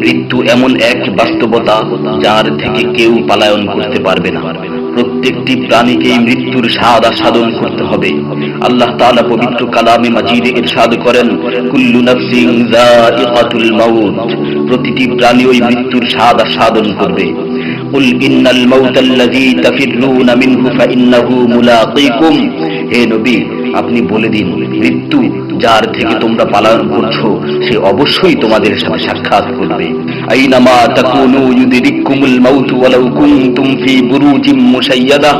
মৃত্যু এমন এক বাস্তবতা যার থেকে কেউ পলায়ন করতে পারবে না। প্রত্যেকটি প্রাণীকেই মৃত্যুর স্বাদ আস্বাদন করতে হবে। আল্লাহ তাআলা পবিত্র কালামে মাজিদে ইরশাদ করেন, কুল্লু নাফসিন যায়িকাতুল মাউত, প্রতিটি প্রাণী ওই মৃত্যুর স্বাদ আস্বাদন করবে। কুল ইন্নাল মাউতাল্লাযী তাফিররুনা মিনহু ফাইন্নাহু মুলাকীকুম, হে নবী আপনি বলে দিন, মৃত্যু যার থেকে তোমরা পলায়ন করছো সে অবশ্যই তোমাদের সাথে সাক্ষাৎ করবে। আইনামা তাকুনু ইউদরিকুমুল মাউত ওয়ালাউ কুনতুম ফি বুরুজিম মুশাইয়াদা,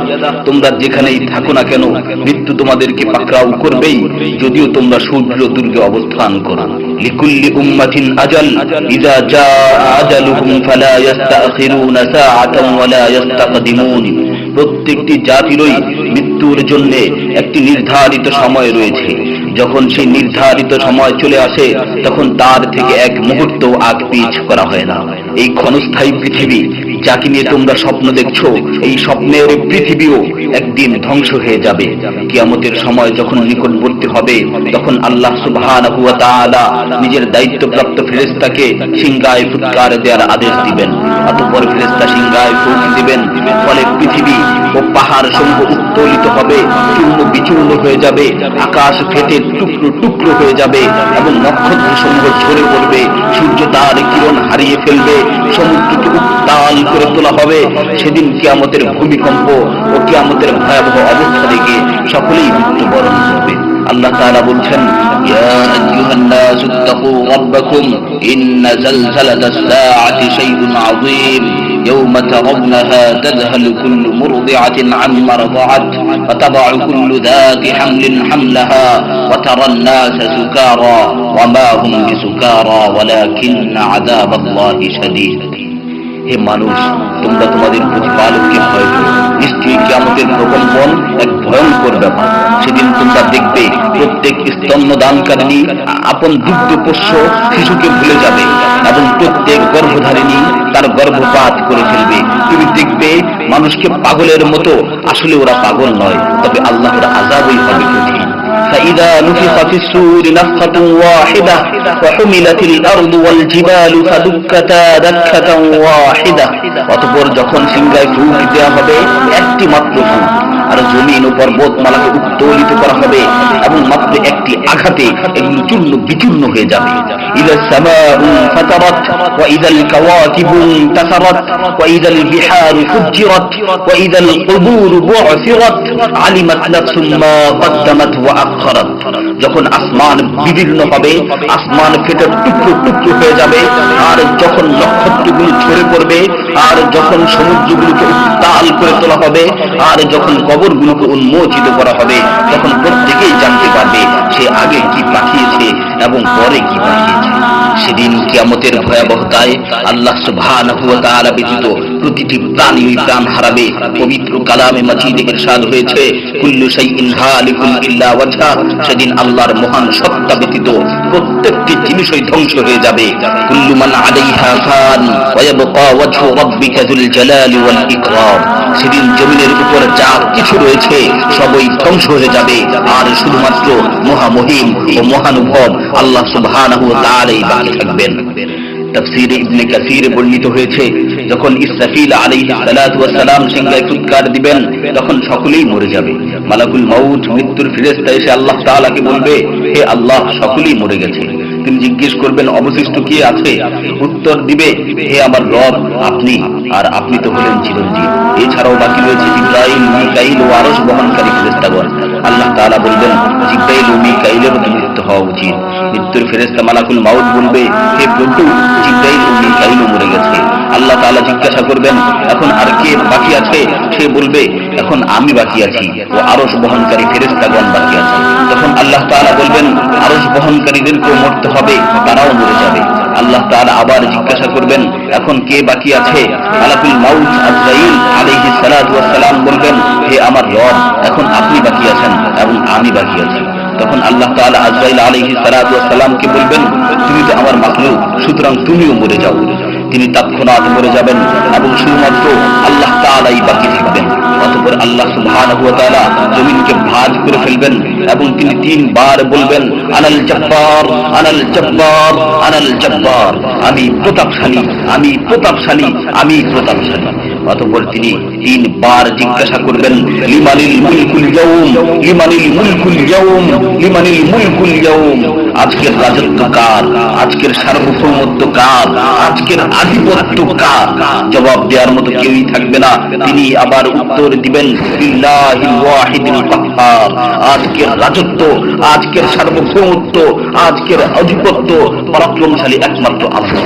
তোমরা যেখানেই থাকো না কেন মৃত্যু তোমাদেরকে পাকড়াও করবেই, যদিও তোমরা সূর্য দুর্গে অবস্থান করো। লিকুল্লি উম্মাতিন আজাল, ইযা জাআ আজালুহুম ফালা ইস্তাখিরুনা সাআতান ওয়ালা ইস্তাকদিমুন, প্রত্যেকটি জাতিরই মৃত্যুর জন্য একটি নির্ধারিত সময় রয়েছে। যখন সেই নির্ধারিত সময় চলে আসে তখন তার থেকে এক মুহূর্ত আগ পিছ করা হয় না। এই ক্ষণস্থায়ী পৃথিবী যাকে নিয়ে তোমরা স্বপ্ন দেখছো, এই স্বপ্নের পৃথিবীও একদিন ধ্বংস হয়ে যাবে। কিয়ামতের সময় যখন নিকটবর্তী হবে তখন আল্লাহ সুবহানাহু ওয়া তাআলা নিজের দায়িত্বপ্রাপ্ত ফেরেশতাকে সিংহায় ফুৎকার দেওয়ার আদেশ দিবেন। অতঃপর ফেরেশতা সিংহায় ফুঁক দিবেন, ফলে পৃথিবী ও পাহাড় সমূহ উত্তোলিত হবে, চূর্ণ বিচূর্ণ হয়ে যাবে, আকাশ ফেটে টুকরো টুকরো হয়ে যাবে এবং নক্ষত্র সমূহ ঝরে পড়বে, সূর্য তার কিরণ হারিয়ে ফেলবে, সমুদ্রকে উত্তাল করে তোলা হবে। সেদিন কিয়ামতের ভূমিকম্প ও কিয়ামতের ভয়াবহ অবস্থা দেখে সকলেই মৃত্যুবরণ করবে। আল্লাহ তাআলা বলছেন, ইয়া আইয়ুহান নাসু তাকু রাব্বাকুম ইন্না জালজালাতাস সাআতি শাইউন আযীম ইয়াওমা তারাউনাহা তাযহালু কুল্লু মুরদি'াতিন আম্মা রাদা'at ওয়া তাদ'উ কুল্লু যাতি হামলিন হামলাহা ওয়া তারান নাসা সুকারা ওয়া মা হুম বিসুকারা ওয়ালাকিন্না আযাবাল্লাহি শাদীদ। হে মানুষ, তোমরা তোমাদের প্রতিপালককে ভয় করো, নিশ্চয়ই কিয়ামতের প্রকম্পন এক ভয়ঙ্কর ব্যাপার। সেদিন তোমরা দেখবে প্রত্যেক স্তন্যদানকারিণী আপন দুগ্ধপোষ্য শিশুকে ভুলে যাবে এবং প্রত্যেক গর্ভধারিণী তার গর্ভপাত করে ফেলবে। তুমি দেখবে মানুষকে পাগলের মতো, আসলে ওরা পাগল নয়, তবে আল্লাহর আযাবই হবে কঠিন। فإذا نفخ في الصور نفخة واحدة وحملت الأرض والجبال فدكتا دكة واحدة, অতঃপর যখন সিংহায় ফুঁক দেওয়া হবে একটি মাত্র ফুঁক, আর জমিন ও পর্বতমালাকে উত্তোলিত করা হবে এবং মাত্র একটি আঘাতে এগুলো চূর্ণ বিচূর্ণ হয়ে যাবে। ইযা সামাউ ফাতারাত ওয়া ইযাল কাওয়াকিবু ইনতাসারাত ওয়া ইযাল বিহারু ফুজ্জিরাত ওয়া ইযাল কুবুরু বু'সিরাত আলিমাত নাফসুম মা কদ্দামাত ওয়া আখখারাত, যখন আসমান বিদীর্ণ হবে, আসমান ফেটে টুকরো টুকরো হয়ে যাবে, আর যখন নক্ষত্রগুলো ঝরে পড়বে, আর যখন সমুদ্রগুলোকে উত্তাল করে তোলা হবে, আর যখন কবরগুলোকে উন্মোচিত করা হবে, তখন প্রত্যেকেই জানতে পারবে সে আগে কি পাঠিয়েছে এবং পরে কি পাঠিয়েছে। সেদিন কিয়ামতের ভয়াবহতায় আল্লাহ সুবহানাহু ওয়া তাআলা ব্যতীত প্রতিটি প্রাণী প্রাণ হারাবে। পবিত্র কালামে মাজিদে ইরশাদ হয়েছে, কুল্লু শাইইন হালিকুন ইল্লা ওয়াজহা, সেদিন আল্লাহর মহান সত্তা ব্যতীত প্রত্যেকটি জিনিসই ধ্বংস হয়ে যাবে। কুল্লু মান আলাইহা ফান ওয়া ইয়াবকা ওয়াজহু রাব্বিকা যুল জালালি ওয়াল ইকরাম, সেদিন জমিনের উপর যা কিছু রয়েছে সবই ধ্বংস হয়ে যাবে, আর শুধুমাত্র মহামহিম ও মহানুভব আল্লাহ সুবহানাহু ওয়া তাআলাই বাকি থাকবেন। তাফসীরে ইবনে কাসীরে বর্ণিত হয়েছে, যখন ইসরাফিল আলাইহিস সালাতু ওয়াস সালাম সিংহায় ফুৎকার দিবেন তখন সকলেই মরে যাবে। মালাকুল মাউত মৃত্যুর ফেরেশতা এসে আল্লাহ তাআলাকে বলবে, হে আল্লাহ, সকলেই মরে গেছে। তিনি জিজ্ঞেস করবেন, অবশিষ্ট কে আছে? উত্তর দিবে, হে আমার রব, আপনি, আর আপনি তো হলেন চিরঞ্জীব। এছাড়াও বাকি রয়েছে জিবরাইল, মিকাইল ও আরশ বহনকারী ফেরেশতাগণ। আল্লাহ তাআলা বলবেন, জিবরাইল ও মিকাইলের মৃত্যু হওয়া উচিত। মৃত্যুর ফেরেশতা মালাকুল মাউত বলবে, হে প্রভু, জিবরাইল ও মিকাইলও মরে গেছে। আল্লাহ তাআলা জিজ্ঞাসা করবেন, এখন আর কে বাকি আছে? সে বলবে, এখন আমি বাকি আছি ও আরশ বহনকারী ফেরেশতাগণ বাকি আছে। তখন আল্লাহ তাআলা বলবেন, আরশ বহনকারীদেরকেও মরতে হবে, তারাও মরে যাবে। আল্লাহ তাআলা আবার জিজ্ঞাসা করবেন, এখন কে বাকি আছে? মালাকুল মাউত আজরাইল আলাইহিস সালাতু ওয়াস সালাম বলবেন, হে আমার রব, এখন আপনি বাকি আছেন এবং আমি বাকি আছি। তখন আল্লাহ তাআলা আজরাইল আলাইহিস সালাতু ওয়াস সালামকে বলবেন, তুমি তো আমার মাখলুক, সুতরাং তুমিও মরে যাও। তিনি তৎক্ষণাৎ মরে যাবেন এবং শুধুমাত্র আল্লাহ তাআলাই বাকি থাকবেন। অতঃপর আল্লাহ সুবহানাহু ওয়া তাআলা জমিনকে ভাঁজ করে ফেলবেন এবং তিনি 3 বার বলবেন, আনাল জব্বার, আনাল জব্বার, আনাল জব্বার, আমি প্রতাপশালী, আমি প্রতাপশালী, আমি প্রতাপশালী। অতঃপর তিনি 3 বার জিজ্ঞাসা করবেন, লিমানিল মুলকুল ইয়াউম, লিমানিল মুলকুল ইয়াউম, লিমানিল মুলকুল ইয়াউম, আজকের রাজত্ব কার, আজকের সার্বভৌমত্ব কার, আজকের আধিপত্য কার? জবাব দেওয়ার মতো কেউই থাকবে না। তিনি আবার উত্তর দিবেন, লিল্লাহিল ওয়াহিদিল কাহ্হার, আজকের রাজত্ব, আজকের সার্বভৌমত্ব, আজকের আধিপত্য পরাক্রমশালী একমাত্র আল্লাহ।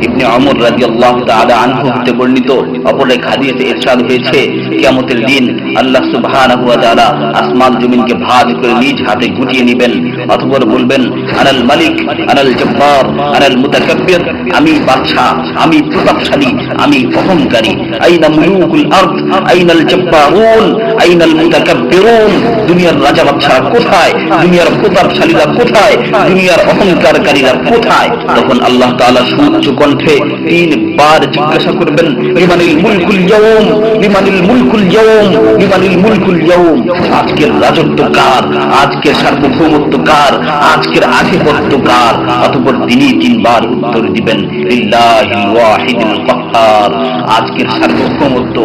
ইবনে ওমর রাদিয়াল্লাহু তাআলা আনহু হতে বর্ণিত অপর এক হাদিসে ইরশাদ হয়েছে, কিয়ামতের দিন আল্লাহ সুবহানাহু ওয়া তাআলা আসমান জমিনকে ভাঁজ করে নিজ হাতে গুটিয়ে নেবেন। অতঃপর বলবেন, আনাল মালিক, আনাল জব্বার, আনাল মুতাকাব্বির, আমি বাদশা, আমি প্রতাপশালী, আমি অহংকারী। আইনা মুলুকুল আরদ, আইনাল জব্বারুন, আইনাল মুতাকাব্বিরুন, দুনিয়ার রাজা বাদশারা কোথায়, দুনিয়ার প্রতাপশালীরা কোথায়, দুনিয়ার অহংকারকারীরা কোথায়? তখন আল্লাহ তাআলা সুউচ্চ কণ্ঠে 3 বার জিজ্ঞাসা করবেন, লিমানিল মুলকুল ইয়াউম, লিমানিল মুলকুল ইয়াউম, লিমানিল মুলকুল ইয়াউম, আজকের রাজত্ব কার, আজকের সার্বভৌমত্ব কার, আজকের আধিপত্য কার? অতঃপর তিনি 3 বার উত্তর দিবেন, লিল্লাহিল ওয়াহিদিল কাহ্হার, আজকের সার্বভৌমত্ব,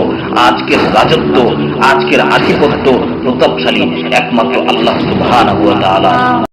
আজকের রাজত্ব, আজকের আধিপত্য প্রতাপশালী একমাত্র আল্লাহ সুবহানাহু ওয়া তাআলা।